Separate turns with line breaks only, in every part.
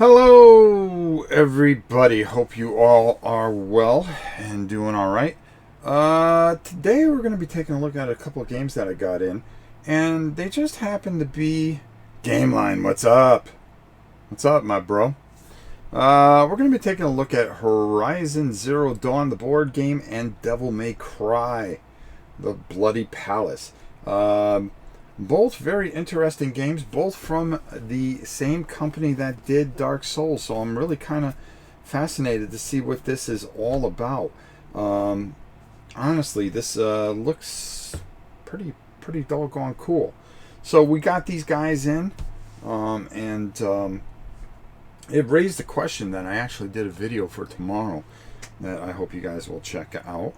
Hello everybody, hope you all are well and doing all right. Today we're going to be taking a look at a couple of games that I got in, and they just happen to be Game Line. What's up? What's up, my bro? We're going to be taking a look at Horizon Zero Dawn, the board game, and Devil May Cry, the Bloody Palace. Both very interesting games, both from the same company that did Dark Souls. So I'm really kind of fascinated to see what this is all about. Honestly, this looks pretty doggone cool. So we got these guys in, and it raised a question that I actually did a video for tomorrow that I hope you guys will check out.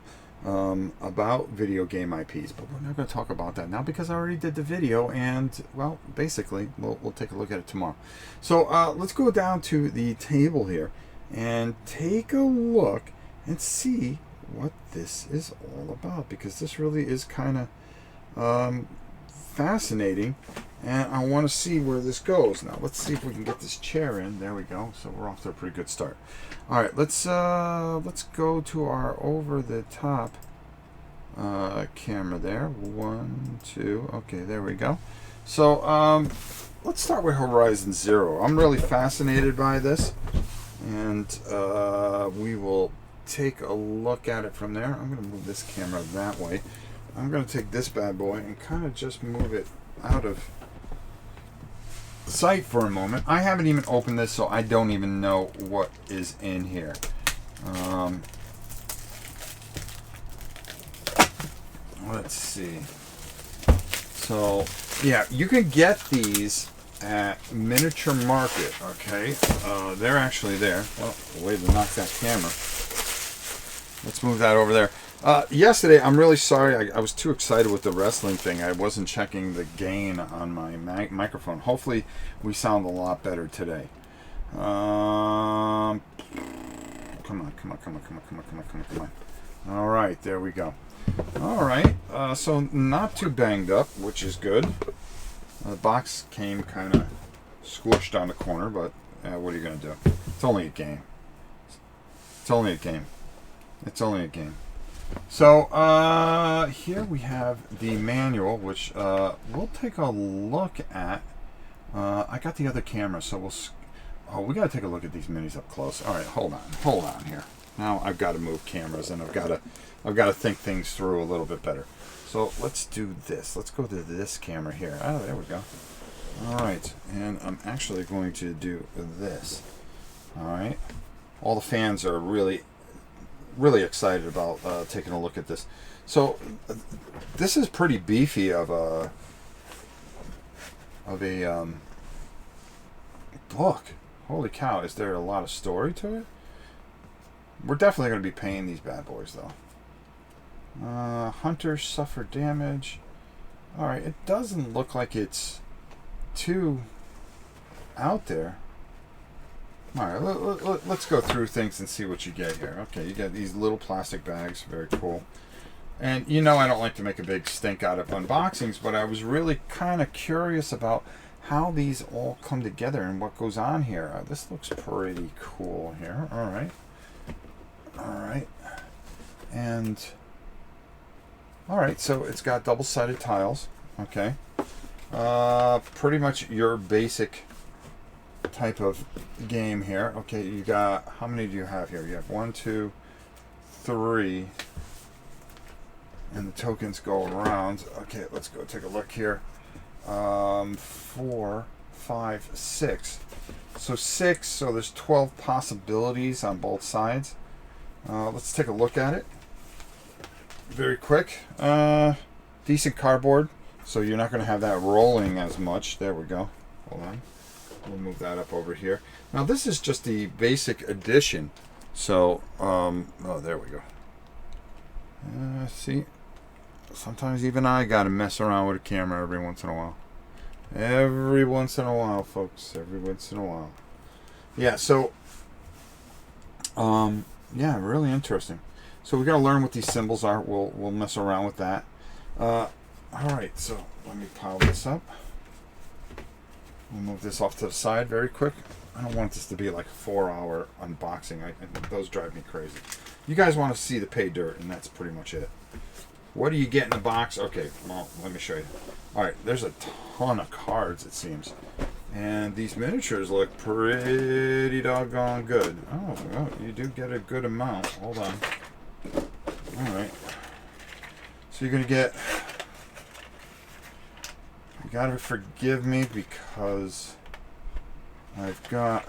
About video game IPs, but we're not going to talk about that now because I already did the video, and well, basically we'll take a look at it tomorrow. So let's go down to the table here and take a look and see what this is all about, because this really is kind of fascinating, and I want to see where this goes. Now let's see if we can get this chair in. There we go. So we're off to a pretty good start. All right, let's go to our over the top camera there. 1, 2. Okay, there we go. So let's start with Horizon Zero. I'm really fascinated by this, and we will take a look at it from there. I'm going to move this camera that way. I'm going to take this bad boy and kind of just move it out of sight for a moment. I haven't even opened this, so I don't even know what is in here. Let's see. So, yeah, you can get these at Miniature Market, okay? They're actually there. Well, way to knock that camera. Let's move that over there. Yesterday, I'm really sorry. I was too excited with the wrestling thing. I wasn't checking the gain on my microphone. Hopefully, we sound a lot better today. Come on. All right, there we go. All right, so not too banged up, which is good. The box came kind of squished on the corner, but what are you going to do? It's only a game. So here we have the manual, which we'll take a look at. I got the other camera, so we got to take a look at these minis up close. All right, hold on here. Now I've got to move cameras, and I've got to think things through a little bit better. So let's do this. Let's go to this camera here. Oh, there we go. All right, and I'm actually going to do this. All right, all the fans are really excited about taking a look at this. So this is pretty beefy of a book. Holy cow, is there a lot of story to it? We're definitely going to be paying these bad boys though. Hunters suffer damage. Alright, it doesn't look like it's too out there. Alright, let's go through things and see what you get here. Okay, you get these little plastic bags. Very cool. And you know I don't like to make a big stink out of unboxings, but I was really kind of curious about how these all come together and what goes on here. This looks pretty cool here. Alright. And alright, so it's got double-sided tiles. Okay. Pretty much your basic type of game here. Okay, you got, how many do you have here? You have 1, 2, 3, and the tokens go around. Okay, let's go take a look here. 4, 5, 6. So 6, so there's 12 possibilities on both sides. Let's take a look at it very quick. Decent cardboard, so you're not going to have that rolling as much. There we go. Hold on. We'll move that up over here. Now this is just the basic edition. So, oh, there we go. See, sometimes even I got to mess around with a camera every once in a while. Every once in a while, folks. Every once in a while. Yeah, so, yeah, really interesting. So we got to learn what these symbols are. We'll mess around with that. All right, so let me pile this up. We'll move this off to the side very quick. I don't want this to be like a 4-hour unboxing. Those drive me crazy. You guys want to see the pay dirt, and that's pretty much it. What do you get in the box? Okay, well, let me show you. All right, there's a ton of cards, it seems. And these miniatures look pretty doggone good. Oh, well, you do get a good amount. Hold on. All right. So you're going to get... You got to forgive me because I've got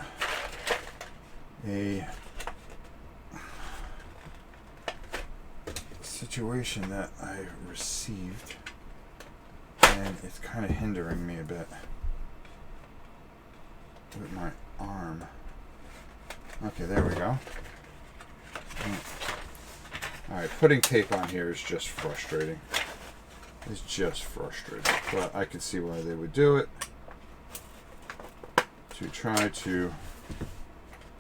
a situation that I received, and it's kind of hindering me a bit with my arm. Okay, there we go. Alright, putting tape on here is just frustrating. It's just frustrating. But I can see why they would do it. To try to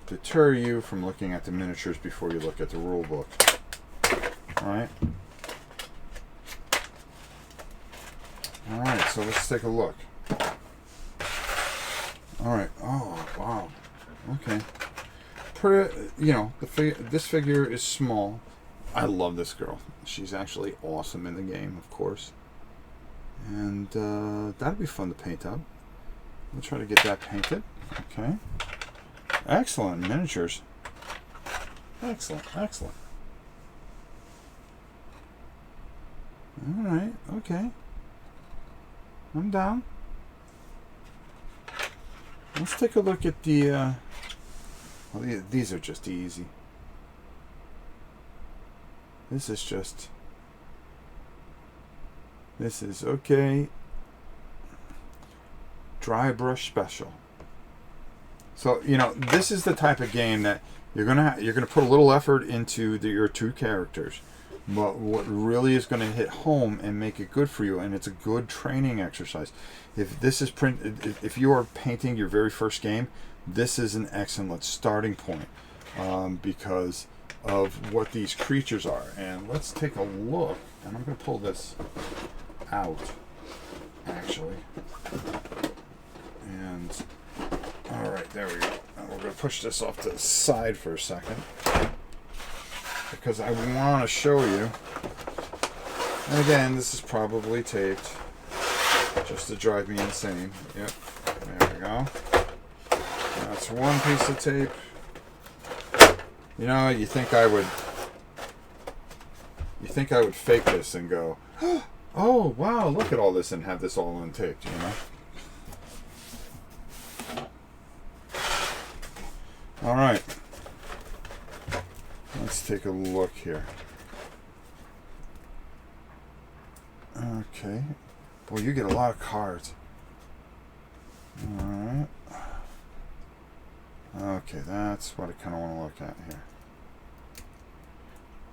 deter you from looking at the miniatures before you look at the rule book. Alright. Alright, so let's take a look. Alright. Oh, wow. Okay. You know, this figure is small. I love this girl. She's actually awesome in the game, of course. And that'd be fun to paint up. We'll try to get that painted. Okay. Excellent. Miniatures. Excellent. Excellent. Alright. Okay. I'm down. Let's take a look at the... well, these are just easy. This is okay. Dry brush special. So, you know, this is the type of game that you're gonna put a little effort into your two characters, but what really is going to hit home and make it good for you, and it's a good training exercise. If you are painting your very first game, this is an excellent starting point because of what these creatures are. And let's take a look. And I'm going to pull this out, actually. And all right, there we go. And we're going to push this off to the side for a second because I want to show you. And again, this is probably taped just to drive me insane. Yep, there we go. That's one piece of tape. You know, you think I would fake this and go, oh wow, look at all this, and have this all untaped, you know? All right. Let's take a look here. Okay. Boy, you get a lot of cards. All right. Okay, that's what I kind of want to look at here.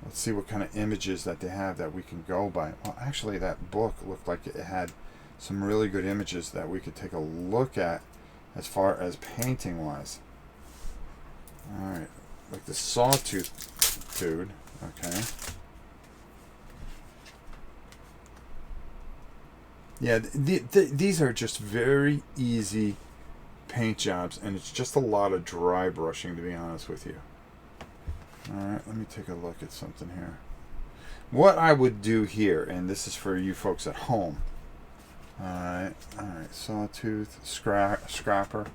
Let's see what kind of images that they have that we can go by. Well, actually, that book looked like it had some really good images that we could take a look at as far as painting wise. Alright, like the sawtooth dude. Okay. Yeah, these are just very easy paint jobs, and it's just a lot of dry brushing, to be honest with you. Alright, let me take a look at something here. What I would do here, and this is for you folks at home. Alright, sawtooth, scrapper.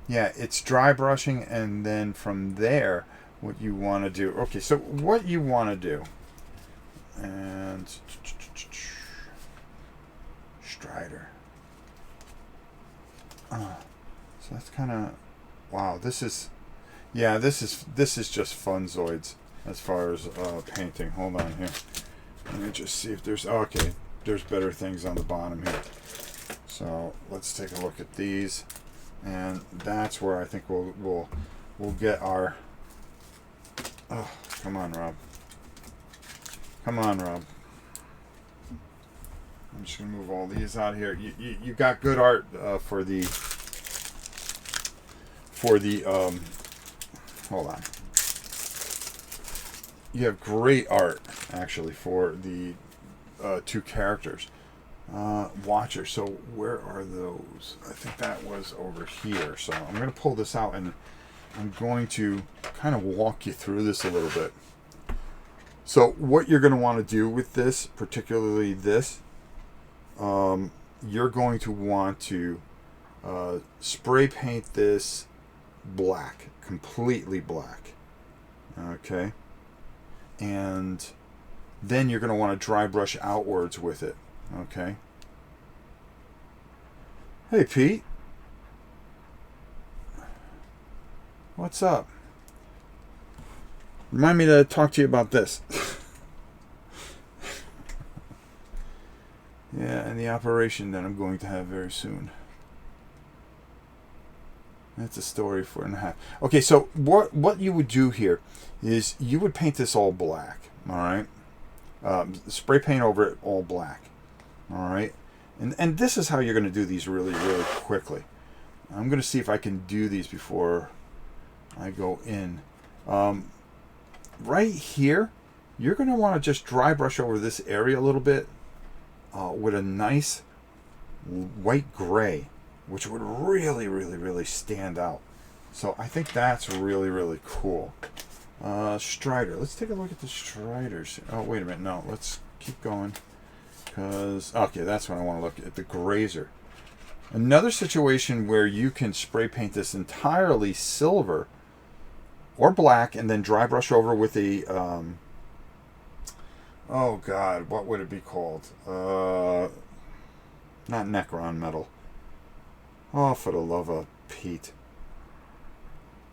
Yeah, it's dry brushing, and then from there, what you want to do. Okay, so what you want to do, and Strider. So that's kind of, wow. This is just funzoids as far as painting. Hold on here. Let me just see if there's okay. There's better things on the bottom here. So let's take a look at these, and that's where I think we'll get our. Oh, come on, Rob. Come on, Rob. I'm just gonna move all these out here. You got good art for the hold on. You have great art actually for the two characters. Watcher. So where are those? I think that was over here. So I'm going to pull this out and I'm going to kind of walk you through this a little bit. So what you're going to want to do with this, particularly this, you're going to want to spray paint this black, completely black. Okay. And then you're going to want to dry brush outwards with it. Okay. Hey, Pete. What's up? Remind me to talk to you about this. Yeah, and the operation that I'm going to have very soon. That's a story for and a half. Okay, so what you would do here is you would paint this all black, all right? Spray paint over it all black, all right? And this is how you're going to do these really, really quickly. I'm going to see if I can do these before I go in. Right here, you're going to want to just dry brush over this area a little bit with a nice white gray, which would really, really, really stand out. So I think that's really, really cool. Strider. Let's take a look at the Striders. Oh, wait a minute. No, let's keep going. Okay, that's what I want to look at. The Grazer. Another situation where you can spray paint this entirely silver or black and then dry brush over with a, oh God, what would it be called? Not Necron metal. Oh, for the love of Pete.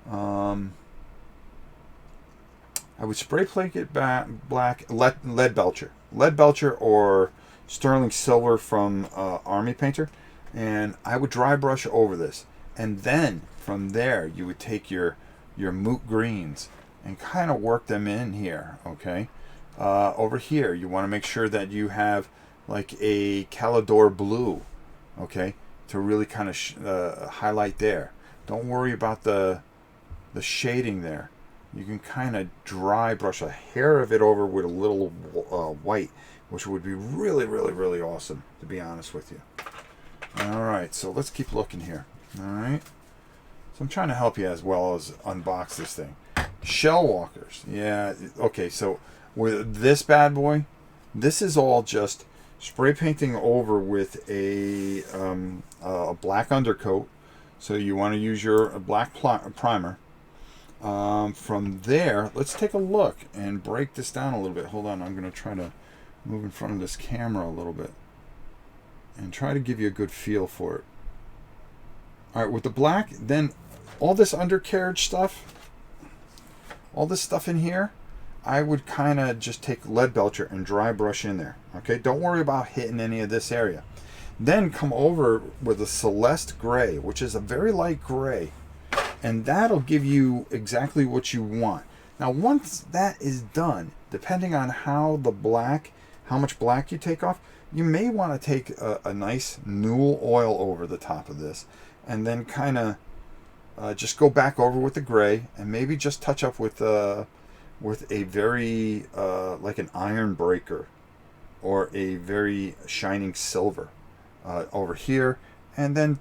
I would spray paint it black, lead belcher. Lead belcher or sterling silver from Army Painter. And I would dry brush over this. And then from there, you would take your moot greens and kind of work them in here, okay? Over here, you want to make sure that you have like a Calidor blue, okay? To really kind of highlight there. Don't worry about the shading there. You can kind of dry brush a hair of it over with a little white, which would be really, really, really awesome, to be honest with you. All right, so let's keep looking here. All right. So I'm trying to help you as well as unbox this thing. Shell walkers. Yeah, okay, so with this bad boy, this is all just spray painting over with a black undercoat. So you want to use your black primer. From there, let's take a look and break this down a little bit. Hold on, I'm going to try to move in front of this camera a little bit and try to give you a good feel for it. All right, with the black, then all this undercarriage stuff, all this stuff in here, I would kind of just take lead belcher and dry brush in there. Okay, don't worry about hitting any of this area. Then come over with a Celeste gray, which is a very light gray, and that'll give you exactly what you want. Now, once that is done, depending on how much black you take off, you may want to take a nice Newell oil over the top of this, and then kind of just go back over with the gray, and maybe just touch up with a very like an iron breaker or a very shining silver over here, and then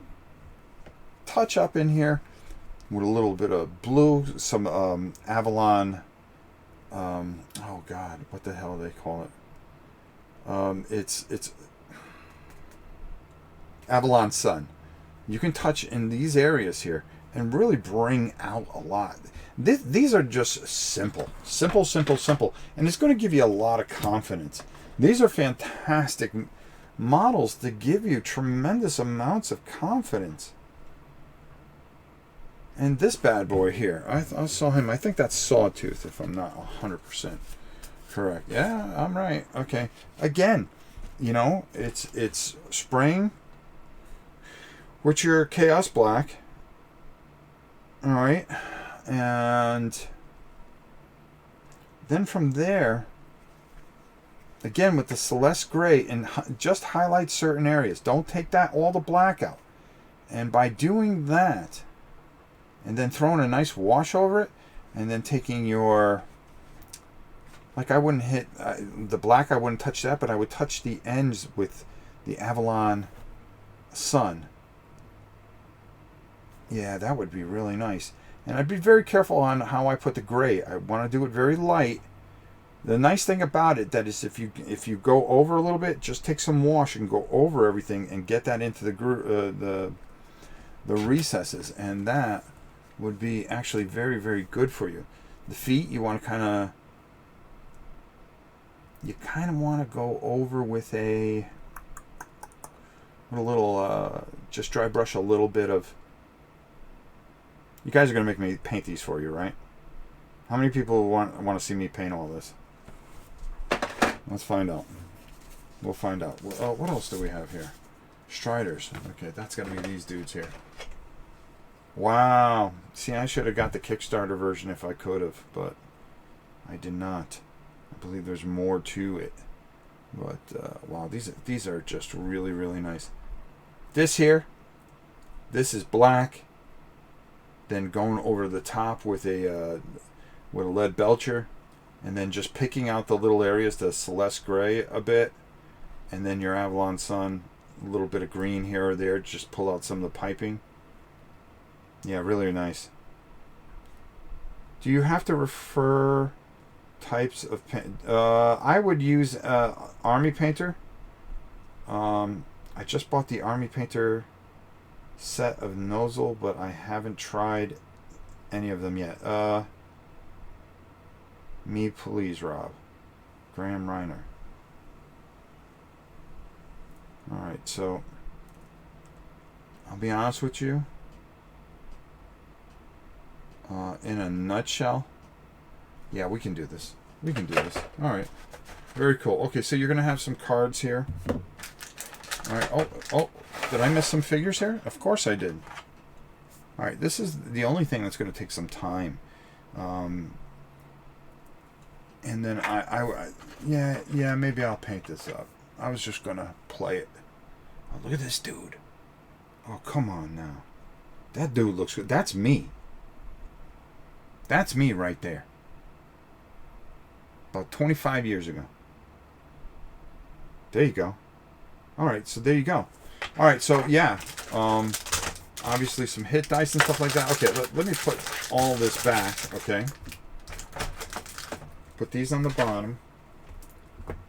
touch up in here with a little bit of blue, some Avalon. Oh God, what the hell do they call it? It's Avalon Sun. You can touch in these areas here and really bring out a lot. These are just simple, and it's going to give you a lot of confidence. These are fantastic models to give you tremendous amounts of confidence. And this bad boy here, I saw him, I think that's Sawtooth, if I'm not 100% correct. Yeah, I'm right. Okay. Again, you know, it's spraying with your Chaos Black. All right. And then from there, again with the Celeste Gray, and just highlight certain areas. Don't take all the black out. And by doing that, and then throwing a nice wash over it, and then taking your, like I wouldn't hit the black, I wouldn't touch that, but I would touch the ends with the Avalon Sun. Yeah, that would be really nice. And I'd be very careful on how I put the gray. I want to do it very light. The nice thing about it that is if you go over a little bit, just take some wash and go over everything and get that into the recesses, and that would be actually very, very good for you. The feet, you want to kind of want to go over with a little just dry brush a little bit of. You guys are going to make me paint these for you, right? How many people want to see me paint all this? Let's find out. We'll find out. What else do we have here? Striders. Okay, that's got to be these dudes here. Wow. See, I should have got the Kickstarter version if I could have, but I did not. I believe there's more to it. But, wow, these are just really, really nice. This here, this is black. Then going over the top with a lead belcher, and then just picking out the little areas, the Celeste gray a bit, and then your Avalon Sun, a little bit of green here or there, just pull out some of the piping. Yeah, really nice. Do you have to refer types of paint? I would use Army Painter. I just bought the Army Painter set of nozzle, but I haven't tried any of them yet. Me please, Rob. Graham Reiner. Alright, so I'll be honest with you. In a nutshell, yeah, we can do this. We can do this. Alright. Very cool. Okay, so you're going to have some cards here. Alright, oh, did I miss some figures here? Of course I did. Alright, this is the only thing that's going to take some time. And then yeah, maybe I'll paint this up. I was just going to play it. Oh, look at this dude. Oh, come on now. That dude looks good. That's me. That's me right there. About 25 years ago. There you go. Alright, so there you go. Alright, so yeah. Obviously some hit dice and stuff like that. Okay, let me put all this back, okay? Put these on the bottom.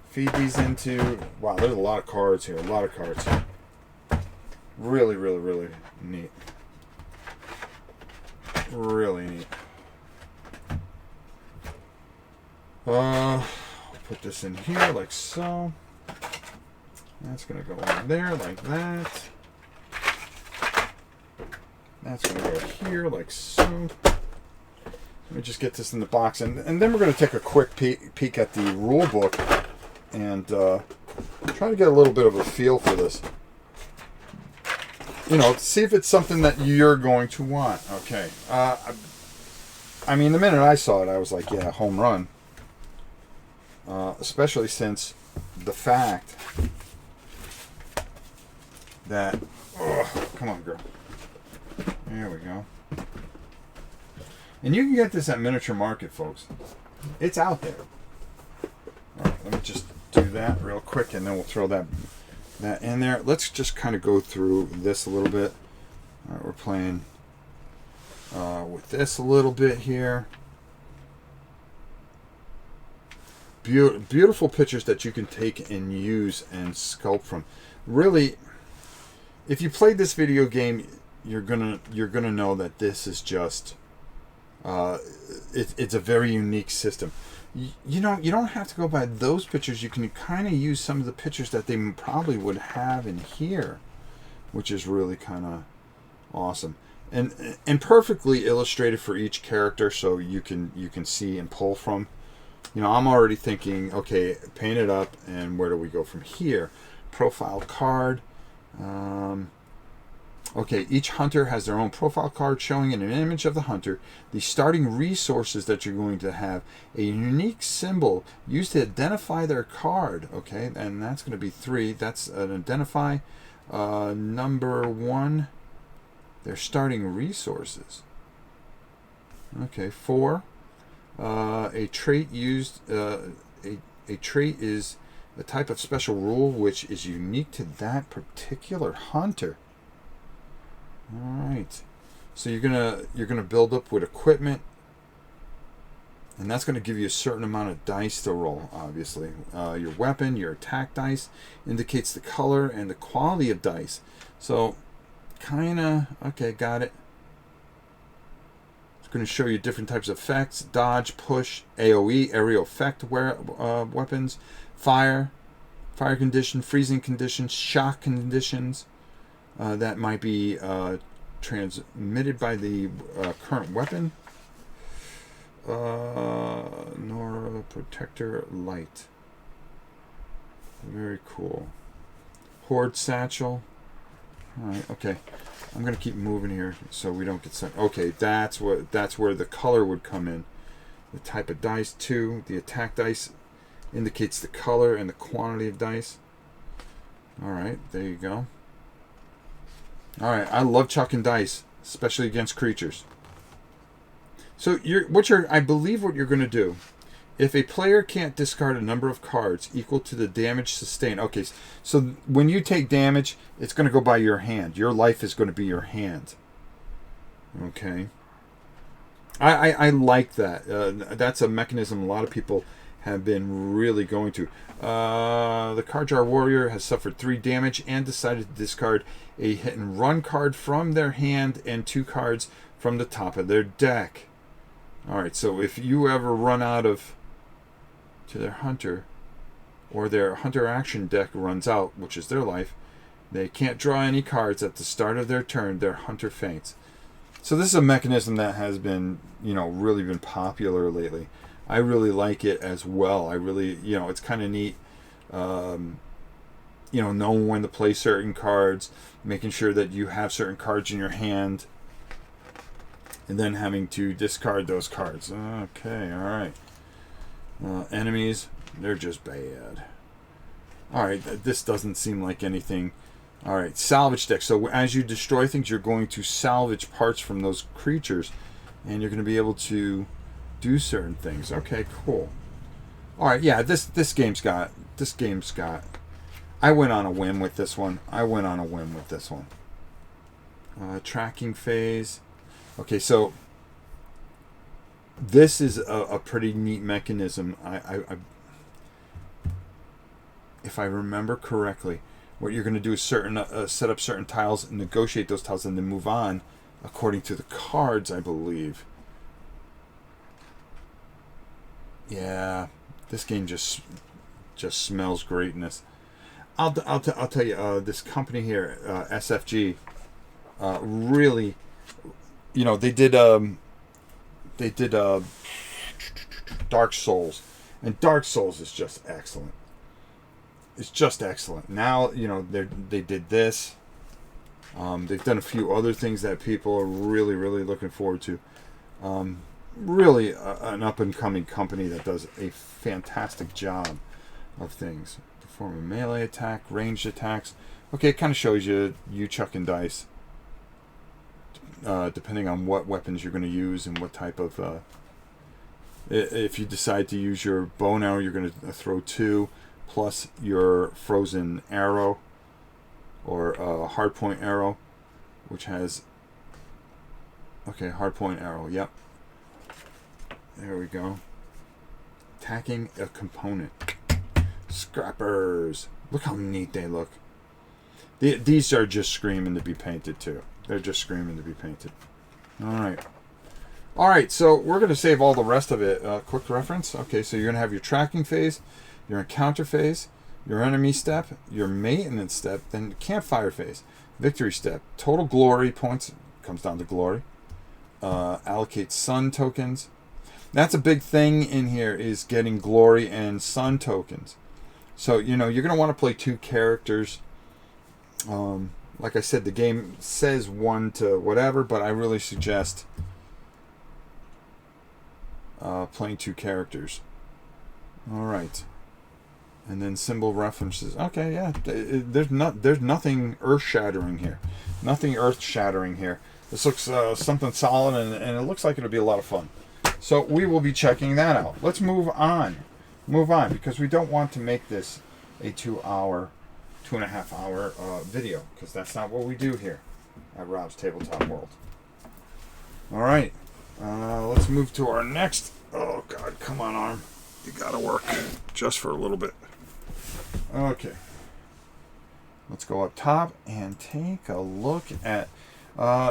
Feed these into... Wow, there's a lot of cards here. A lot of cards here. Really, really, really neat. Really neat. Put this in here like so. That's going to go in there like that. That's going to go here like so. Let me just get this in the box. And then we're going to take a quick peek at the rule book and try to get a little bit of a feel for this. You know, see if it's something that you're going to want. Okay. I mean, the minute I saw it, I was like, yeah, home run. Especially since the fact that... Oh, come on, girl. There we go. And you can get this at Miniature Market, folks. It's out there. All right, let me just do that real quick, and then we'll throw that in there. Let's just kind of go through this a little bit. All right, we're playing with this a little bit here. Beautiful pictures that you can take and use and sculpt from. Really, if you played this video game, you're gonna know that this is just it's a very unique system. You know, you don't have to go by those pictures. You can kind of use some of the pictures that they probably would have in here, which is really kind of awesome and perfectly illustrated for each character, so you can see and pull from. You know, I'm already thinking, okay, paint it up, and where do we go from here? Profile card. Okay, each hunter has their own profile card showing an image of the hunter, the starting resources that you're going to have, a unique symbol used to identify their card. Okay, and that's going to be 3. That's an identify. Number 1, their starting resources. Okay, 4. A trait used. A trait is a type of special rule which is unique to that particular hunter. All right. So you're gonna build up with equipment, and that's going to give you a certain amount of dice to roll. Obviously, your weapon, your attack dice, indicates the color and the quality of dice. So, okay, got it. It's going to show you different types of effects: dodge, push, AOE, aerial effect weapons, fire condition, freezing conditions, shock conditions. That might be transmitted by the current weapon. Nora Protector Light. Very cool. Horde Satchel. Alright, okay. I'm gonna keep moving here so we don't get sent. Okay, that's where the color would come in. The type of dice too. The attack dice indicates the color and the quantity of dice. Alright, there you go. Alright, I love chucking dice, especially against creatures. So I believe what you're going to do, if a player can't discard a number of cards equal to the damage sustained. Okay, so when you take damage, it's going to go by your hand. Your life is going to be your hand. Okay. I like that. That's a mechanism a lot of people have been really going to. The Cardjar Warrior has suffered 3 damage and decided to discard a hit and run card from their hand and 2 cards from the top of their deck. Alright, so if you ever run out to their hunter, or their hunter action deck runs out, which is their life, they can't draw any cards at the start of their turn, their hunter faints. So this is a mechanism that has been, really been popular lately. I really like it as well. I really, it's kind of neat, knowing when to play certain cards, making sure that you have certain cards in your hand, and then having to discard those cards. Okay, alright. Enemies, they're just bad. Alright, this doesn't seem like anything. Alright, salvage deck. So as you destroy things, you're going to salvage parts from those creatures, and you're going to be able to do certain things. Okay, cool. Alright, yeah, this game's got... I went on a whim with this one. Tracking phase. Okay, so this is a pretty neat mechanism. If I remember correctly, what you're going to do is set up certain tiles, and negotiate those tiles, and then move on according to the cards, I believe. Yeah, this game just smells greatness. I'll tell you, this company here, SFG, really. They did Dark Souls, and Dark Souls is just excellent. It's just excellent. Now, they did this. They've done a few other things that people are really, really looking forward to. Really an up-and-coming company that does a fantastic job of things. Perform a melee attack, ranged attacks. Okay, it kind of shows you chucking dice. Depending on what weapons you're going to use and what type of... if you decide to use your bow and arrow, you're going to throw 2, plus your frozen arrow, or hardpoint arrow, which has... Okay, hardpoint arrow, yep. There we go. Attacking a component. Scrappers. Look how neat they look. These are just screaming to be painted too. They're just screaming to be painted. Alright, so we're going to save all the rest of it. Quick reference. Okay, so you're going to have your tracking phase, your encounter phase, your enemy step, your maintenance step, then campfire phase, victory step, total glory points, comes down to glory, allocate sun tokens. That's a big thing in here, is getting glory and sun tokens. So, you're going to want to play 2 characters. Like I said, the game says 1 to whatever, but I really suggest playing 2 characters. Alright. And then symbol references. Okay, yeah. There's nothing earth-shattering here. Nothing earth-shattering here. This looks something solid, and it looks like it'll be a lot of fun. So we will be checking that out. Let's move on. Because we don't want to make this a 2-hour, 2.5-hour video, because that's not what we do here at Rob's Tabletop World. All right, let's move to our next. Oh God, come on, arm, you gotta work just for a little bit. Okay, let's go up top and take a look at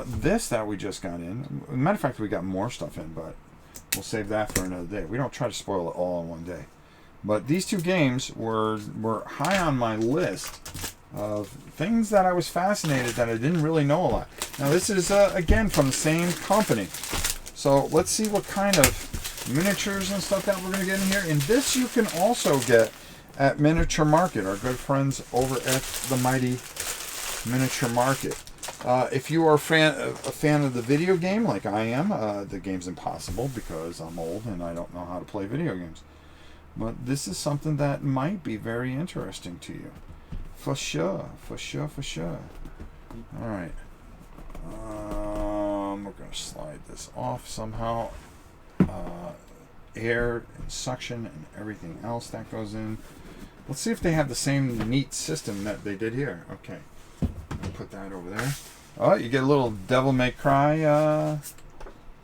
this that we just got in. Matter of fact, we got more stuff in, but we'll save that for another day. We don't try to spoil it all in one day. But these two games were high on my list of things that I was fascinated that I didn't really know a lot. Now this is, again, from the same company. So let's see what kind of miniatures and stuff that we're going to get in here. And this you can also get at Miniature Market, our good friends over at the mighty Miniature Market. If you are a fan of the video game like I am, the game's impossible because I'm old and I don't know how to play video games. But this is something that might be very interesting to you. For sure, for sure, for sure. Alright. We're going to slide this off somehow. Air and suction and everything else that goes in. Let's see if they have the same neat system that they did here. Okay. I'll put that over there. Oh, you get a little Devil May Cry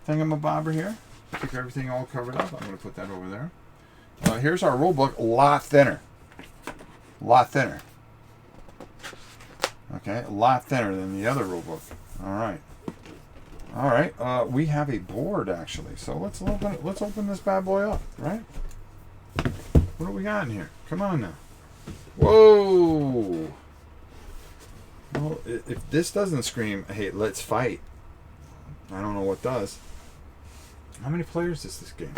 thingamabobber here. Keep everything all covered up. I'm going to put that over there. Here's our rule book. A lot thinner. A lot thinner. Okay, a lot thinner than the other rule book. All right. All right. We have a board actually. So let's open this bad boy up. Right. What do we got in here? Come on now. Whoa. Well, if this doesn't scream, hey, let's fight, I don't know what does. How many players is this game?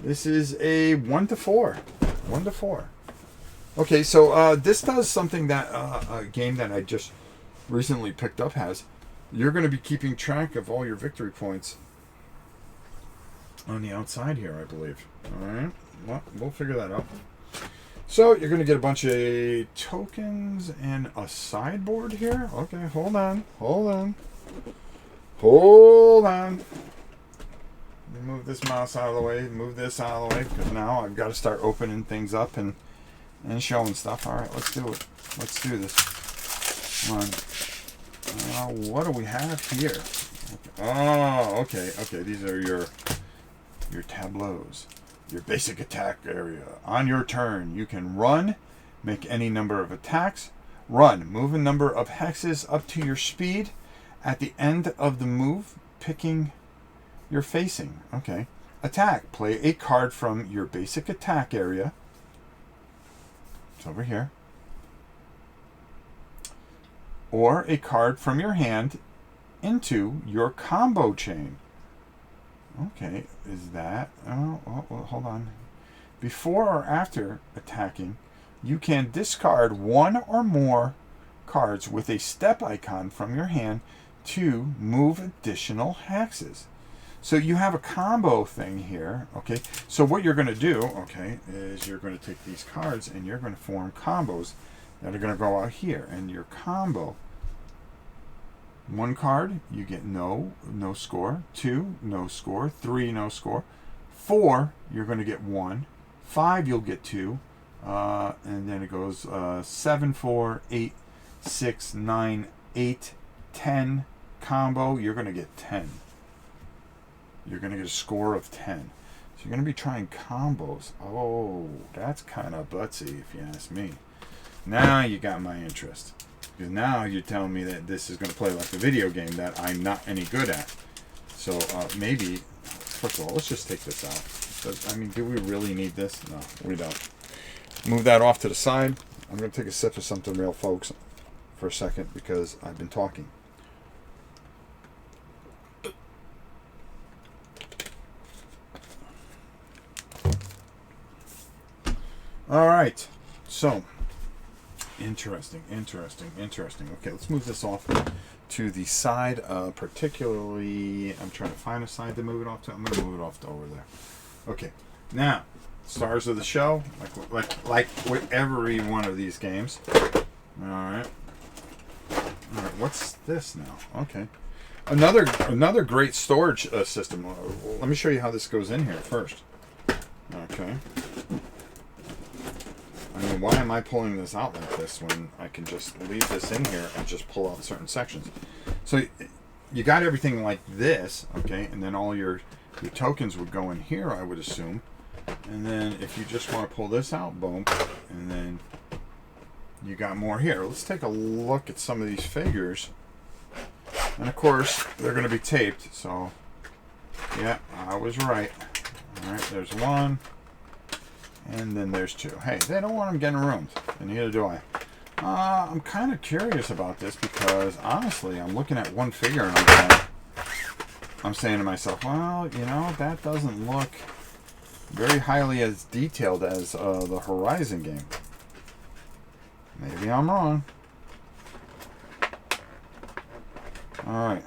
This is a 1 to 4. 1 to 4. Okay, so this does something that a game that I just recently picked up has. You're going to be keeping track of all your victory points on the outside here, I believe. All right, well, we'll figure that out. So you're going to get a bunch of tokens and a sideboard here. Okay, hold on, hold on, hold on. Let me move this mouse out of the way, move this out of the way, because now I've got to start opening things up and showing stuff. All right, let's do it. Let's do this. Come on. What do we have here? Okay. Oh, okay, okay. These are your tableaus. Your basic attack area. On your turn, you can run, make any number of attacks. Run, move a number of hexes up to your speed. At the end of the move, picking you're facing. Okay. Attack, play a card from your basic attack area. It's over here. Or a card from your hand into your combo chain. Okay, is that... Oh, hold on. Before or after attacking, you can discard one or more cards with a step icon from your hand to move additional hexes. So you have a combo thing here, okay? So what you're going to do, okay, is you're going to take these cards and you're going to form combos that are going to go out here. And your combo... 1 card, you get no score. 2, no score. 3, no score. 4, you're going to get 1. 5, you'll get 2. And then it goes 7, 4, 8, 6, 9, 8, 10 combo. You're going to get 10. You're going to get a score of 10. So you're going to be trying combos. Oh, that's kind of butsy if you ask me. Now you got my interest. Because now you're telling me that this is going to play like a video game that I'm not any good at. So maybe, first of all, let's just take this out. I mean, do we really need this? No, we don't. Move that off to the side. I'm going to take a sip of something real, folks, for a second because I've been talking. All right, so... Interesting. Okay, let's move this off to the side. Particularly, I'm trying to find a side to move it off to. I'm going to move it off to over there. Okay, now stars of the show, like with every one of these games. All right. What's this now? Okay, another great storage system. Let me show you how this goes in here first. Okay. I mean, why am I pulling this out like this when I can just leave this in here and just pull out certain sections? So you got everything like this, okay, and then all your tokens would go in here, I would assume. And then if you just want to pull this out, boom, and then you got more here. Let's take a look at some of these figures. And of course, they're going to be taped, so yeah, I was right. All right, there's one, and then there's two. Hey, they don't want them getting ruined, and neither do I. I'm kind of curious about this because honestly, I'm looking at one figure and I'm saying to myself, well, you know, that doesn't look very highly as detailed as the Horizon game. Maybe I'm wrong. All right.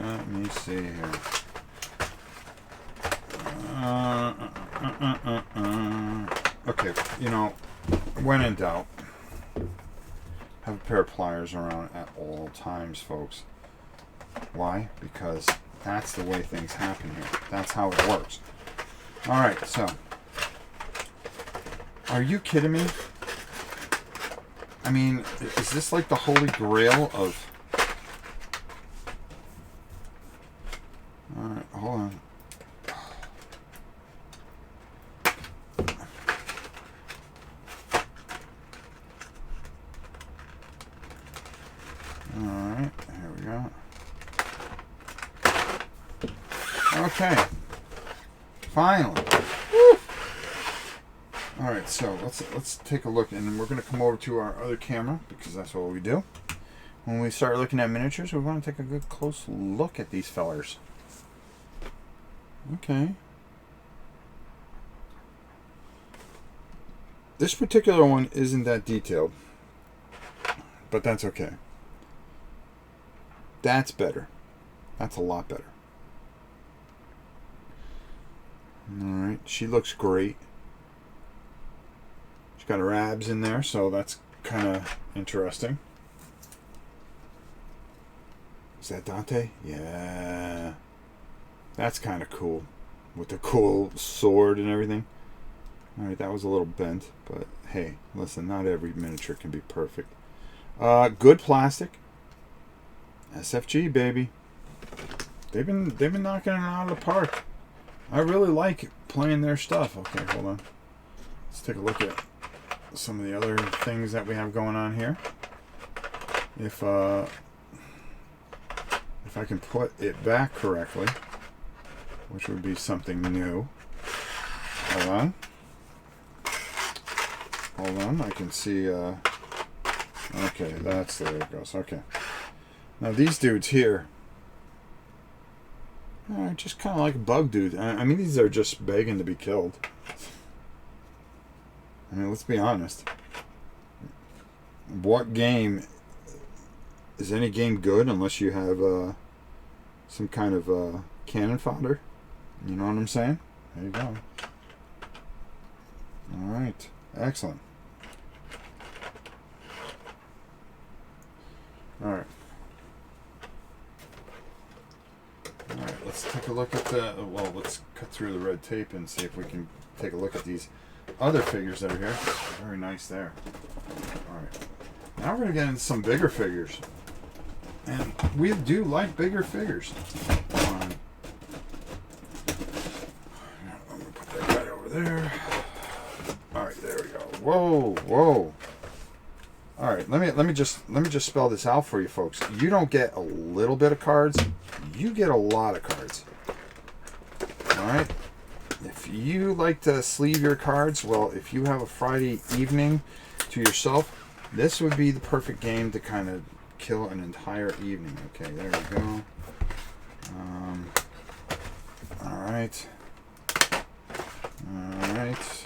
Let me see here. Okay, you know, when in doubt, have a pair of pliers around at all times, folks. Why? Because that's the way things happen here. That's how it works. All right, so, are you kidding me? I mean, is this like the holy grail of... All right, hold on. Alright, here we go. Okay. Finally. Woo! Alright, so let's take a look, and then we're going to come over to our other camera, because that's what we do. When we start looking at miniatures, we want to take a good close look at these fellers. Okay. This particular one isn't that detailed, but that's okay. That's better. That's a lot better. Alright, she looks great. She's got her abs in there, so that's kind of interesting. Is that Dante? Yeah. That's kind of cool. With the cool sword and everything. Alright, that was a little bent, but hey, listen, not every miniature can be perfect. Good plastic. SFG, baby. They've been knocking it out of the park. I really like playing their stuff. Okay, hold on. Let's take a look at some of the other things that we have going on here. If I can put it back correctly, which would be something new. Hold on. Hold on, I can see, okay, that's, there it goes, okay. Now these dudes here are just kind of like bug dudes. I mean, these are just begging to be killed. I mean, let's be honest. What game, is any game good unless you have some kind of cannon fodder? You know what I'm saying? There you go. Alright, excellent. Alright. Alright, let's take a look at the... Well, let's cut through the red tape and see if we can take a look at these other figures that are here. Very nice there. Alright. Now we're going to get into some bigger figures. And we do like bigger figures. I'm going to put that right over there. Alright, there we go. Whoa, whoa. Alright, let me just spell this out for you folks. You don't get a little bit of cards, you get a lot of cards. Alright? If you like to sleeve your cards, well, if you have a Friday evening to yourself, this would be the perfect game to kind of kill an entire evening. Okay, there we go. Alright. Alright.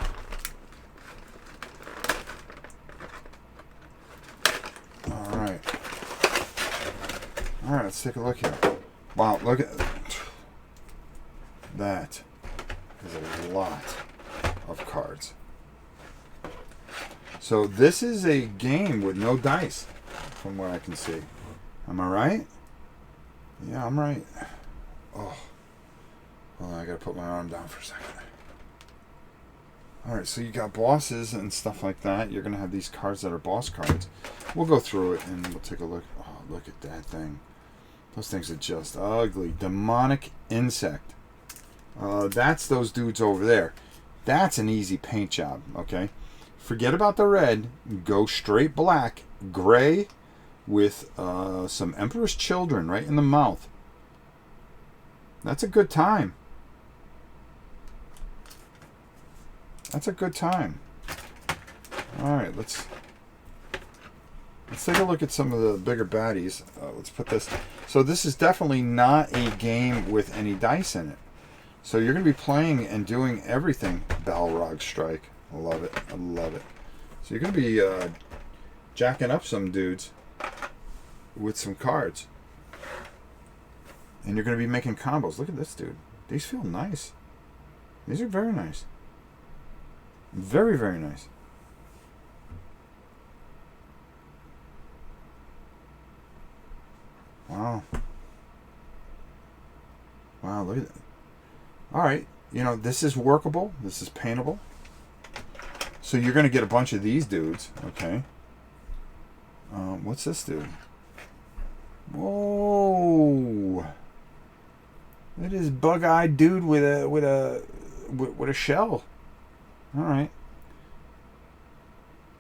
Alright. Alright, let's take a look here. Wow, look at that. Is a lot of cards. So this is a game with no dice, from what I can see. Am I right? Yeah, I'm right. Oh. Hold on, I gotta put my arm down for a second. Alright, so you got bosses and stuff like that. You're going to have these cards that are boss cards. We'll go through it and we'll take a look. Oh, look at that thing. Those things are just ugly. Demonic Insect. That's those dudes over there. That's an easy paint job, okay? Forget about the red. Go straight black, gray, with some Emperor's Children right in the mouth. That's a good time. That's a good time. Alright, let's take a look at some of the bigger baddies. Let's put this. So this is definitely not a game with any dice in it. So you're going to be playing and doing everything. Balrog Strike. I love it. I love it. So you're going to be jacking up some dudes with some cards. And you're going to be making combos. Look at this dude. These feel nice. These are very nice. Very, very nice. Wow. Wow, look at that. Alright, you know, this is workable. This is paintable. So you're going to get a bunch of these dudes, okay? What's this dude? Whoa! It is bug-eyed dude with a shell. Alright.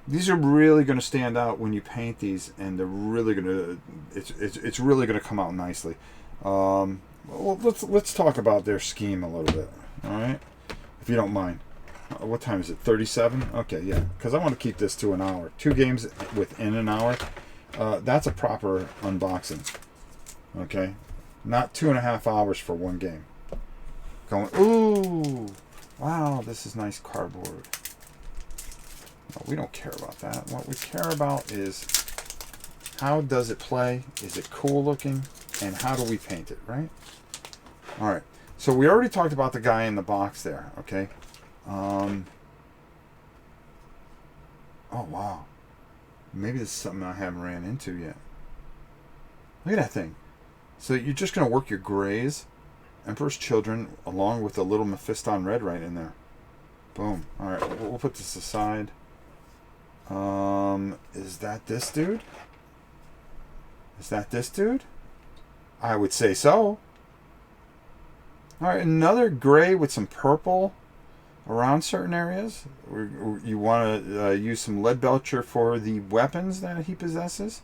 These are really going to stand out when you paint these, and they're really going to it's really going to come out nicely. Well, let's talk about their scheme a little bit. All right, if you don't mind. What time is it? 37. Okay, yeah, because I want to keep this to an hour. 2 games within an hour. That's a proper unboxing. Okay, not 2.5 hours for one game. Going. Ooh, wow, this is nice cardboard. No, we don't care about that. What we care about is how does it play? Is it cool looking? And how do we paint it, right? All right. So we already talked about the guy in the box there, okay? Oh, wow. Maybe this is something I haven't ran into yet. Look at that thing. So you're just going to work your grays, Emperor's Children, along with a little Mephiston red right in there. Boom. All right, we'll put this aside. Is that this dude? Is that this dude? I would say so. Alright, another gray with some purple around certain areas. You want to use some lead belcher for the weapons that he possesses.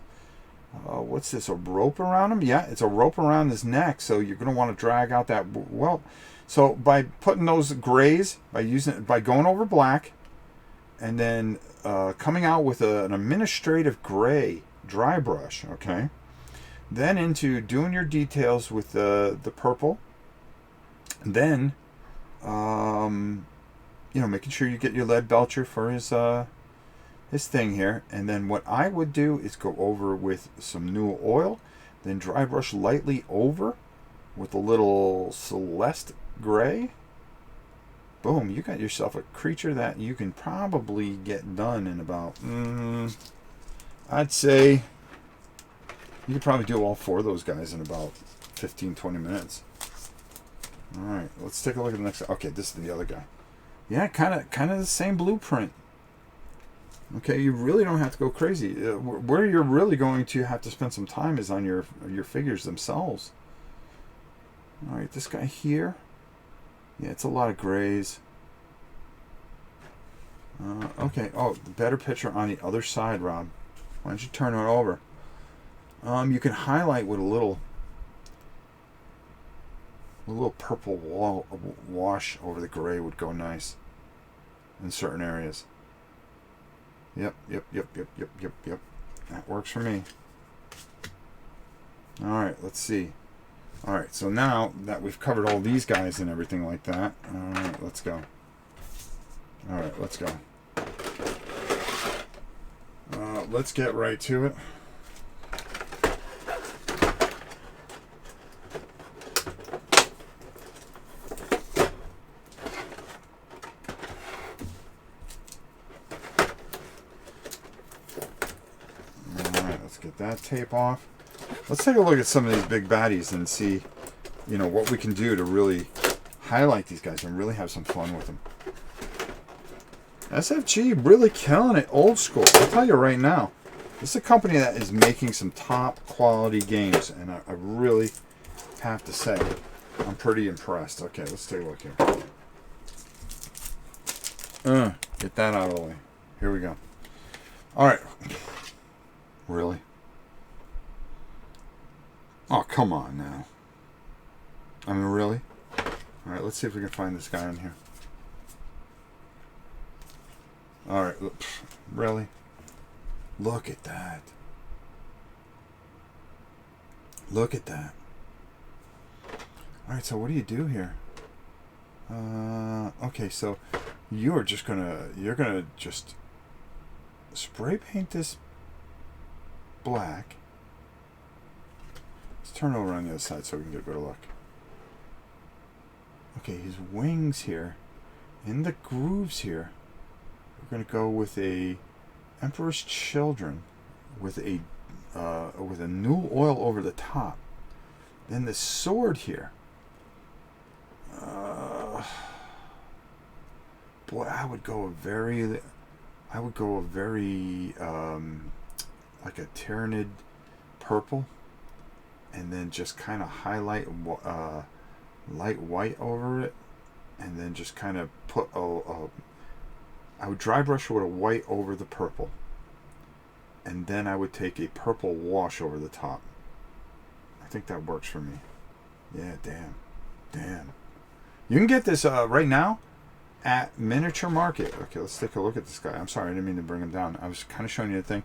What's this, a rope around him? Yeah, it's a rope around his neck, so you're going to want to drag out that welt. So by putting those grays, by going over black, and then coming out with an administrative gray dry brush, okay? Then into doing your details with the purple. Then, making sure you get your lead belcher for his thing here. And then what I would do is go over with some new oil, then dry brush lightly over with a little Celeste gray. Boom, you got yourself a creature that you can probably get done in about, I'd say, you could probably do all 4 of those guys in about 15-20 minutes. Alright, let's take a look at the next. Okay, this is the other guy. Yeah, kind of the same blueprint. Okay, you really don't have to go crazy. Where you're really going to have to spend some time is on your figures themselves. Alright, this guy here. Yeah, it's a lot of grays. Okay, oh, the better picture on the other side, Rob. Why don't you turn it over? You can highlight with a little purple wash over the gray would go nice in certain areas. Yep. That works for me. Alright, let's see. Alright, so now that we've covered all these guys and everything like that, alright, let's go. Alright, let's go. Let's get right to it. Get that tape off. Let's take a look at some of these big baddies and see, what we can do to really highlight these guys and really have some fun with them. SFG really killing it old school. I'll tell you right now. This is a company that is making some top quality games, and I really have to say, I'm pretty impressed. Okay, let's take a look here. Get that out of the way. Here we go. All right. Really? Oh, come on now. I mean, really? All right, let's see if we can find this guy in here. All right, really? Look at that. Look at that. All right, so what do you do here? Okay, so you're gonna just spray paint this black. Let's turn over on the other side so we can get a better look. Okay, his wings here, in the grooves here, we're gonna go with a Emperor's Children with a new oil over the top. Then the sword here. Boy, I would go a very like a Tyranid purple, and then just kind of highlight light white over it, and then just kind of put I would dry brush with a white over the purple, and then I would take a purple wash over the top. I think that works for me. Yeah, damn. You can get this right now at Miniature Market. Okay, let's take a look at this guy. I'm sorry, I didn't mean to bring him down. I was kind of showing you the thing.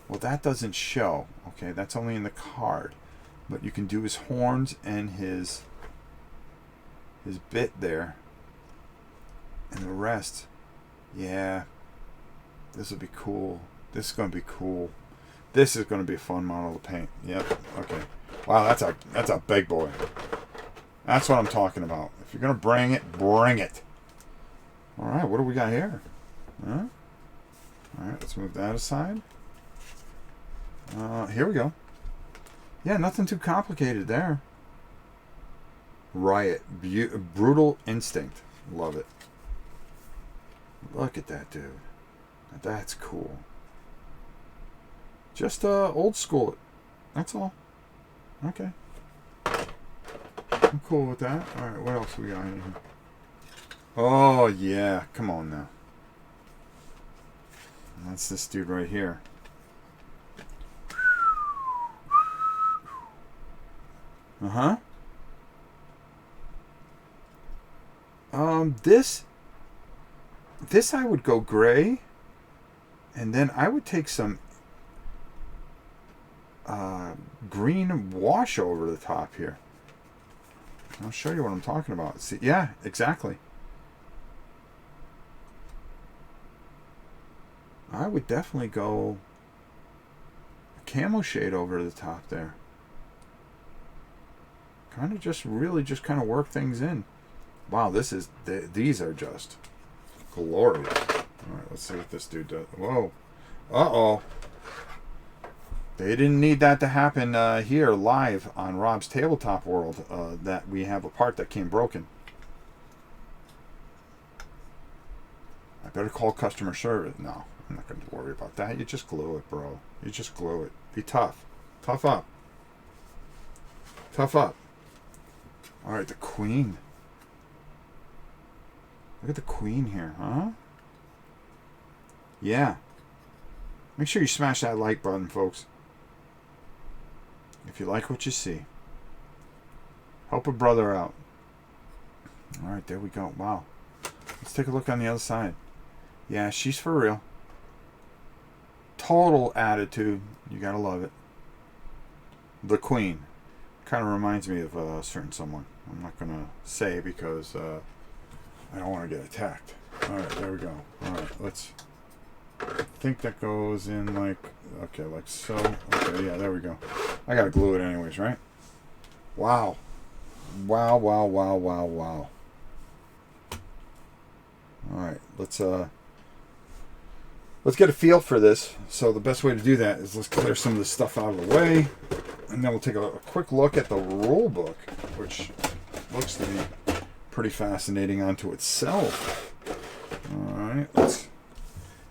Well, that doesn't show. Okay, that's only in the card. But you can do his horns and his bit there. And the rest, yeah, this will be cool. This is going to be cool. This is going to be a fun model to paint. Yep. Okay. Wow, that's a big boy. That's what I'm talking about. If you're going to bring it, bring it. All right, what do we got here? Huh? All right, let's move that aside. Here we go. Yeah, nothing too complicated there. Riot. Brutal Instinct. Love it. Look at that dude. That's cool. Just old school it. That's all. Okay. I'm cool with that. Alright, what else we got in here? Oh, yeah. Come on now. That's this dude right here. Uh-huh. This I would go gray, and then I would take some green wash over the top here. I'll show you what I'm talking about. See, yeah, exactly. I would definitely go a camo shade over the top there. Kind of just really just kind of work things in. Wow, these are just glorious. All right, let's see what this dude does. Whoa. Uh-oh. They didn't need that to happen here live on Rob's Tabletop World, that we have a part that came broken. I better call customer service. No, I'm not going to worry about that. You just glue it, bro. You just glue it. Be tough. Tough up. Tough up. All right, the Queen. Look at the Queen here, huh? Yeah. Make sure you smash that like button, folks. If you like what you see. Help a brother out. All right, there we go. Wow. Let's take a look on the other side. Yeah, she's for real. Total attitude. You gotta love it. The Queen. Kind of reminds me of a certain someone. I'm not gonna say because I don't want to get attacked. All right, there we go. All right, let's. I think that goes in like, okay, like so. Okay, yeah, there we go. I gotta glue it anyways, right? Wow. Wow, wow, wow, wow, wow. All right, let's get a feel for this. So the best way to do that is let's clear some of this stuff out of the way, and then we'll take a quick look at the rule book, which looks to be pretty fascinating unto itself. right, let's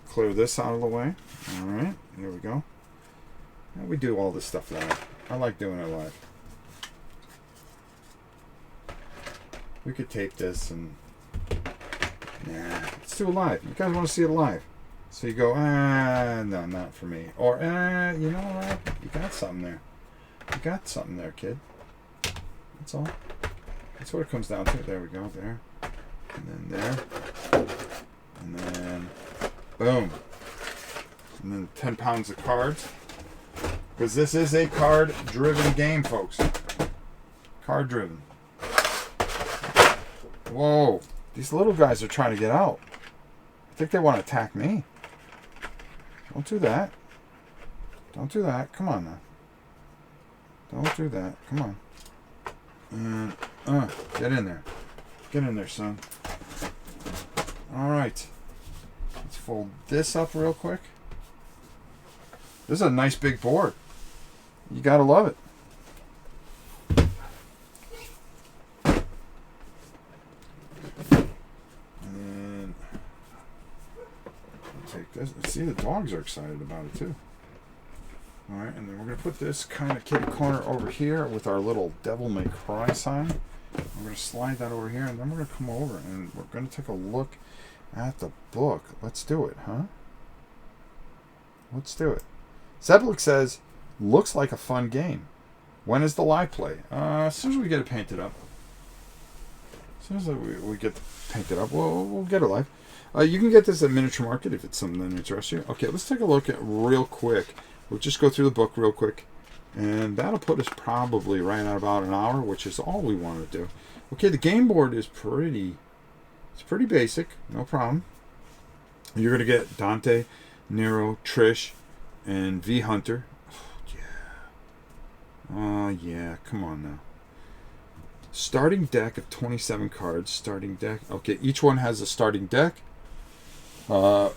clear this out of the way. All right, here we go. And we do all this stuff live. I like doing it live. We could tape this and... Nah, let's do it live. You guys want to see it live. So you go, no, not for me. Or, you know what? You got something there. You got something there, kid. That's all. That's what it comes down to. There we go, there. And then there. And then, boom. And then 10 pounds of cards. Because this is a card-driven game, folks. Card-driven. Whoa. These little guys are trying to get out. I think they want to attack me. Don't do that. Don't do that. Come on now. Don't do that. Come on. And, get in there. Get in there, son. All right. Let's fold this up real quick. This is a nice big board. You gotta love it. And I'll take this. See, the dogs are excited about it too. All right, and then we're gonna put this kind of kitty corner over here with our little devil may cry sign. We're gonna slide that over here, and then we're gonna come over and we're gonna take a look at the book. Let's do it, huh? Let's do it. Zeblik says, looks like a fun game. When is the live play? As soon as we get it painted up. As soon as we get it painted up, we'll get it live. You can get this at Miniature Market if it's something that interests you. Okay, let's take a look at real quick. We'll just go through the book real quick. And that'll put us probably right at about an hour, which is all we want to do. Okay, the game board is pretty basic. No problem. You're going to get Dante, Nero, Trish, and V Hunter. Oh, yeah. Come on now. Starting deck of 27 cards. Starting deck. Okay, each one has a starting deck. You're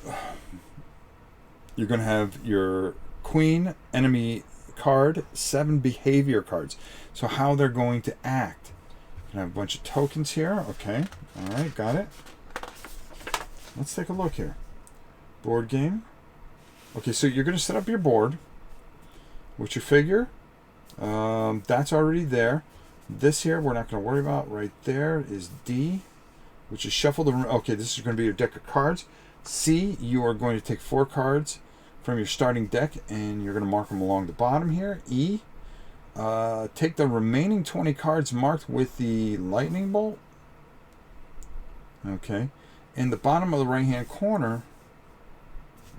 going to have your Queen enemy card, 7 behavior cards. So how they're going to act. You have a bunch of tokens here. Okay. All right, got it. Let's take a look here. Board game. Okay, so you're going to set up your board with your figure. That's already there. This here we're not going to worry about. Right there is D, which is shuffle the room. Okay, this is going to be your deck of cards. C, you are going to take 4 cards from your starting deck and you're going to mark them along the bottom here. E, take the remaining 20 cards marked with the lightning bolt. Okay, in the bottom of the right hand corner.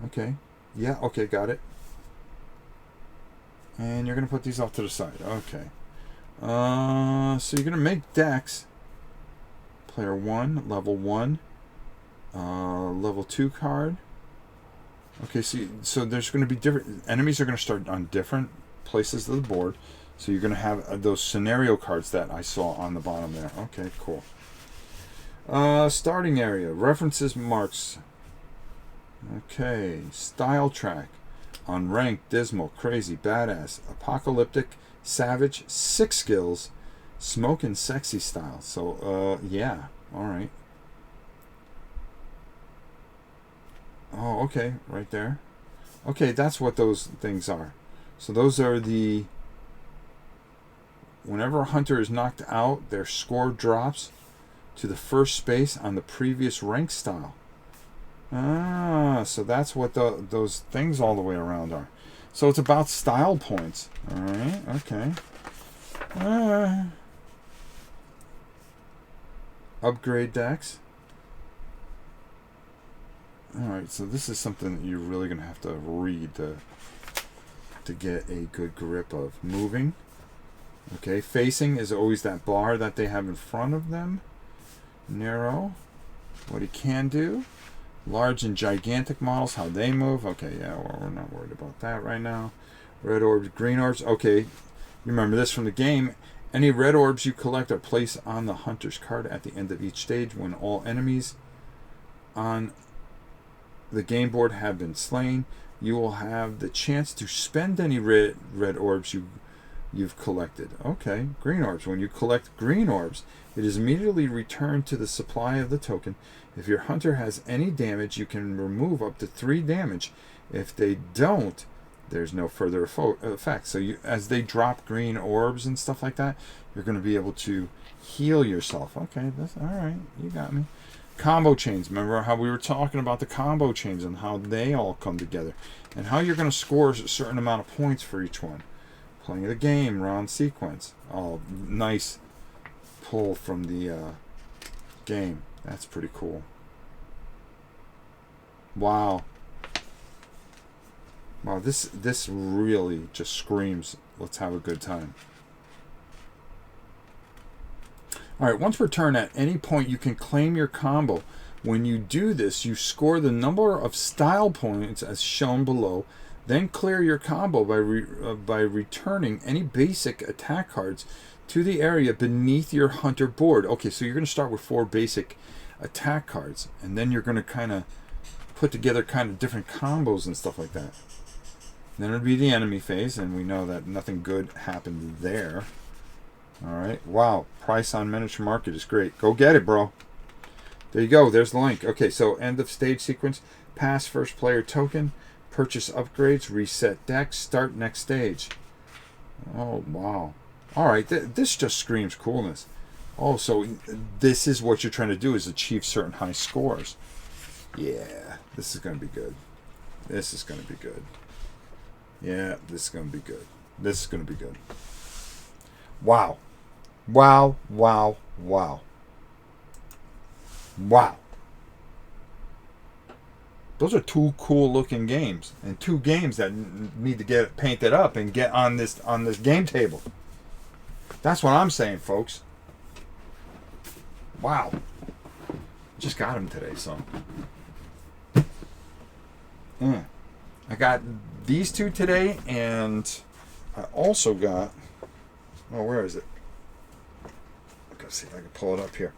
Okay, yeah, okay, got it. And you're going to put these off to the side. Okay. So you're going to make decks. Player 1, level 1, level 2 card. Okay, so there's going to be different... Enemies are going to start on different places of the board. So you're going to have those scenario cards that I saw on the bottom there. Okay, cool. Starting area. References, marks. Okay. Style track. Unranked, dismal, crazy, badass, apocalyptic, savage, 6 skills, smoke and sexy style. So, yeah. All right. Oh, okay. Right there. Okay, that's what those things are. So those are the... Whenever a hunter is knocked out, their score drops to the first space on the previous rank style. Ah, so that's what those things all the way around are. So it's about style points. All right, okay. Upgrade decks. All right, so this is something that you're really going to have to read to get a good grip of. Moving. Okay, facing is always that bar that they have in front of them. Narrow. What he can do. Large and gigantic models, how they move. Okay, yeah, well, we're not worried about that right now. Red orbs, green orbs. Okay, you remember this from the game. Any red orbs you collect are placed on the hunter's card at the end of each stage when all enemies on the game board have been slain. You will have the chance to spend any red orbs you you've collected. Okay, green orbs. When you collect green orbs, it is immediately returned to the supply of the token. If your hunter has any damage, you can remove up to 3 damage. If they don't, there's no further effect. So you, as they drop green orbs and stuff like that, you're going to be able to heal yourself. Okay, that's all right. You got me. Combo chains. Remember how we were talking about the combo chains and how they all come together, and how you're going to score a certain amount of points for each one. Playing the game, round sequence. Oh, nice pull from the game. That's pretty cool. Wow. Wow, this really just screams, let's have a good time. Alright, once returned at any point, you can claim your combo. When you do this, you score the number of style points as shown below, then clear your combo by returning any basic attack cards to the area beneath your hunter board. Okay, so you're going to start with 4 basic attack cards, and then you're going to kind of put together kind of different combos and stuff like that. Then it would be the enemy phase, and we know that nothing good happened there. Alright, wow, price on Miniature Market is great. Go get it, bro. There you go, there's the link. Okay, so end of stage sequence, pass first player token, purchase upgrades, reset decks, start next stage. Oh, wow. Alright, this just screams coolness. Oh, so this is what you're trying to do, is achieve certain high scores. Yeah, this is going to be good. This is going to be good. Yeah, this is going to be good. This is going to be good. Wow. Wow, wow, wow. Wow. Those are 2 cool looking games, and 2 games that need to get painted up and get on this game table. That's what I'm saying, folks. Wow. Just got them today, so. I got these 2 today, and I also got, oh, where is it? Let's see if I can pull it up here.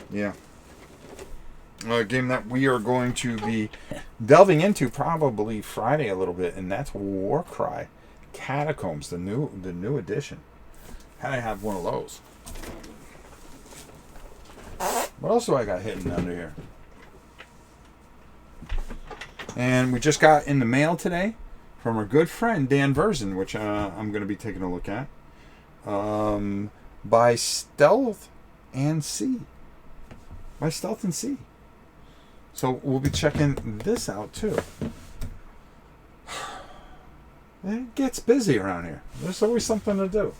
Yeah. A game that we are going to be delving into probably Friday a little bit, and that's Warcry Catacombs, the new edition. Had I have one of those. What else do I got hidden under here? And we just got in the mail today from our good friend Dan Verzen, which I'm going to be taking a look at. By Stealth and Sea. By Stealth and Sea. So we'll be checking this out too. It gets busy around here. There's always something to do.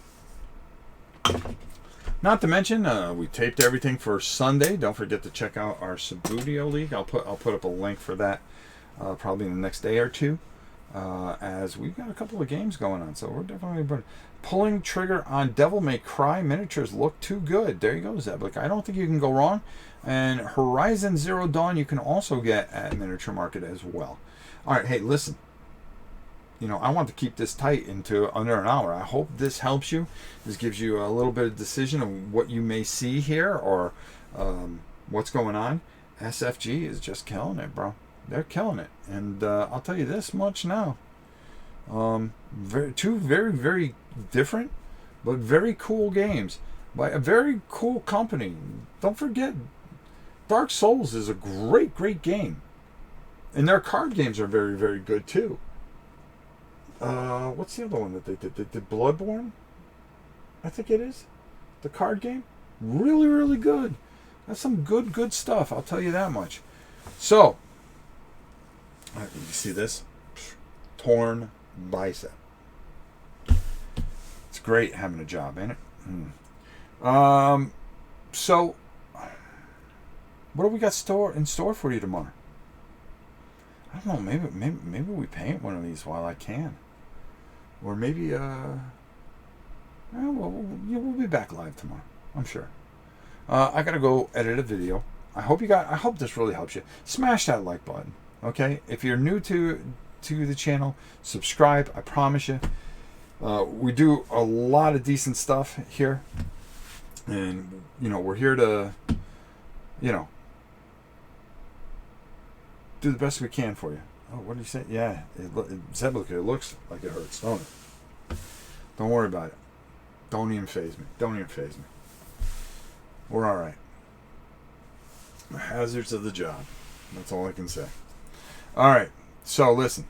Not to mention, we taped everything for Sunday. Don't forget to check out our Subbuteo League. I'll put up a link for that probably in the next day or 2. As we've got a couple of games going on, so we're definitely pulling trigger on Devil May Cry miniatures. Look too good. There you go, Zeblik. I don't think you can go wrong. And Horizon Zero Dawn you can also get at Miniature Market as well. All right, hey, listen. You know, I want to keep this tight into under an hour. I hope this helps you. This gives you a little bit of decision of what you may see here or what's going on. SFG is just killing it, bro. They're killing it. And I'll tell you this much now. 2 very, very different, but very cool games by a very cool company. Don't forget, Dark Souls is a great, great game. And their card games are very, very good too. What's the other one that they did? They did Bloodborne? I think it is. The card game? Really, really good. That's some good stuff. I'll tell you that much. So, you see this? Torn bicep. It's great having a job, ain't it? So, what do we got in store for you tomorrow? I don't know. Maybe we paint one of these while I can, or maybe we'll be back live tomorrow. I'm sure. I gotta go edit a video. I hope this really helps you. Smash that like button. Okay, if you're new to the channel, subscribe. I promise you, we do a lot of decent stuff here, and we're here to, do the best we can for you. Oh, what did you say? Yeah, Zeblik, it looks like it hurts, don't it? Don't worry about it. Don't even phase me. Don't even phase me. We're all right. The hazards of the job. That's all I can say. All right. So listen,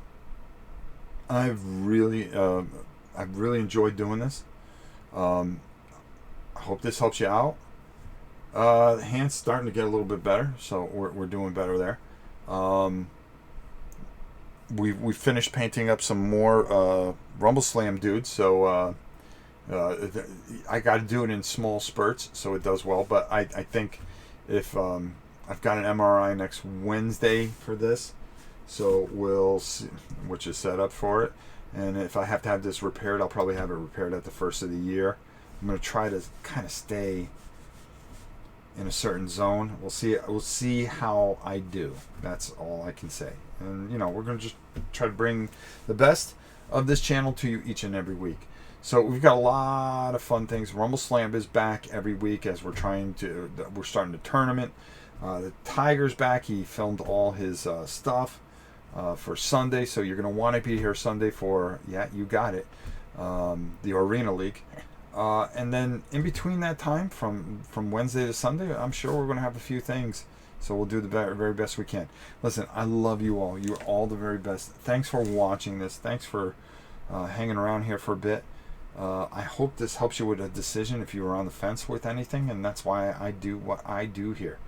I've really enjoyed doing this. I hope this helps you out. The hand's starting to get a little bit better, so we're doing better there. We finished painting up some more Rumble Slam dudes, so I got to do it in small spurts, so it does well. But I think if I've got an MRI next Wednesday for this, so we'll see, which is set up for it. And if I have to have this repaired, I'll probably have it repaired at the first of the year. I'm going to try to kind of stay in a certain zone. We'll see how I do. That's all I can say. And we're going to just try to bring the best of this channel to you each and every week. So we've got a lot of fun things. Rumble Slam is back every week as we're starting the tournament. The Tiger's back. He filmed all his stuff for Sunday, so you're going to want to be here Sunday for, you got it, the Arena League. And then in between that time, from Wednesday to Sunday, I'm sure we're going to have a few things. So we'll do the very best we can. Listen, I love you all. You're all the very best. Thanks for watching this. Thanks for hanging around here for a bit. I hope this helps you with a decision if you were on the fence with anything, and that's why I do what I do here.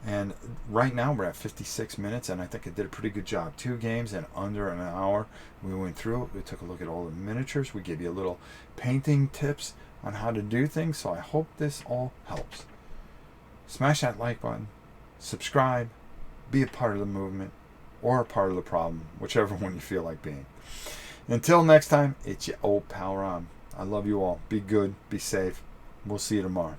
And right now we're at 56 minutes, and I think I did a pretty good job. 2 games in under an hour. We went through it. We took a look at all the miniatures. We gave you a little painting tips on how to do things. So I hope this all helps. Smash that like button. Subscribe. Be a part of the movement or a part of the problem, whichever one you feel like being. Until next time, it's your old pal Ron. I love you all. Be good. Be safe. We'll see you tomorrow.